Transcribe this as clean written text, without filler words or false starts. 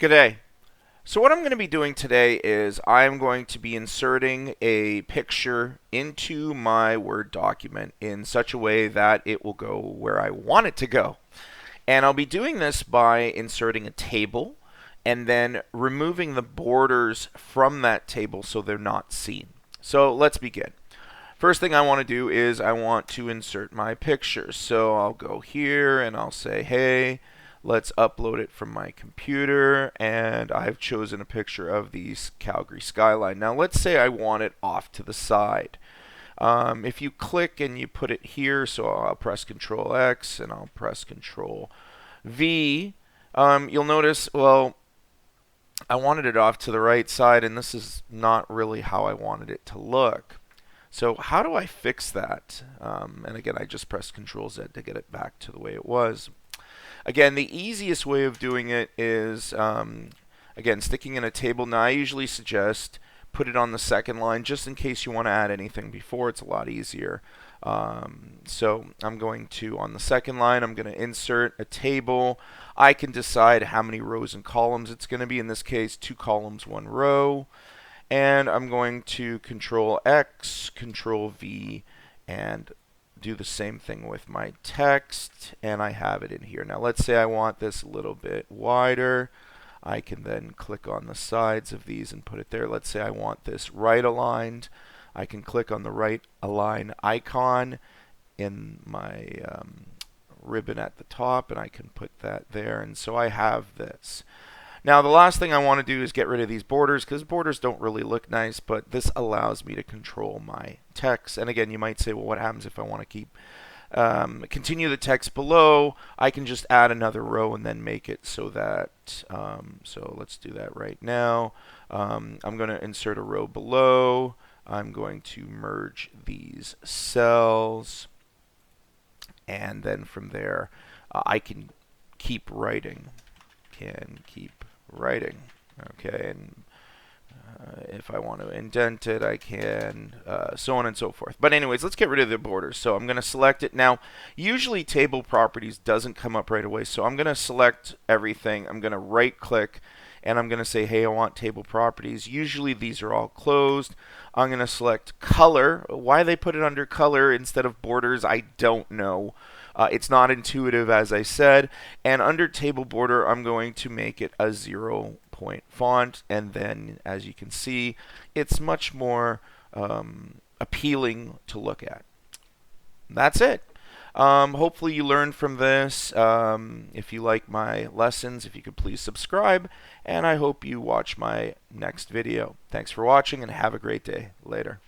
G'day. So what I'm going to be doing today is I'm going to be inserting a picture into my Word document in such a way that it will go where I want it to go. And I'll be doing this by inserting a table and then removing the borders from that table so they're not seen. So let's begin. First thing I want to do is I want to insert my picture. So I'll go here and I'll say, hey, let's upload it from my computer, and I've chosen a picture of the Calgary skyline. Now let's say I want it off to the side. If you click and you put it here, so I'll press Control X and I'll press Control V, you'll notice, well, I wanted it off to the right side, and this is not really how I wanted it to look. So how do I fix that? And again, I just pressed Control Z to get it back to the way it was. Again, the easiest way of doing it is, again, sticking in a table. Now, I usually suggest put it on the second line just in case you want to add anything before. It's a lot easier. So I'm going to, on the second line, I'm going to insert a table. I can decide how many rows and columns it's going to be. In this case, 2 columns, 1 row. And I'm going to Control X, Control V, and do the same thing with my text, and I have it in here. Now let's say I want this a little bit wider. I can then click on the sides of these and put it there. Let's say I want this right aligned. I can click on the right align icon in my ribbon at the top, and I can put that there, and so I have this. Now the last thing I want to do is get rid of these borders, because borders don't really look nice, but this allows me to control my text. And again, you might say, well, what happens if I want to keep continue the text below? I can just add another row and then make it so that, so let's do that right now. I'm going to insert a row below. I'm going to merge these cells, and then from there I can keep writing. Okay, and if I want to indent it, I can, so on and so forth. But anyways, let's get rid of the borders. So I'm going to select it. Now, usually table properties doesn't come up right away, so I'm going to select everything. I'm going to right click, and I'm going to say, hey, I want table properties. Usually these are all closed. I'm going to select color. Why they put it under color instead of borders, I don't know. It's not intuitive, as I said. And under table border, I'm going to make it a 0-point font. And then, as you can see, it's much more appealing to look at. That's it. Hopefully you learned from this. If you like my lessons, if you could please subscribe. And I hope you watch my next video. Thanks for watching, and have a great day. Later.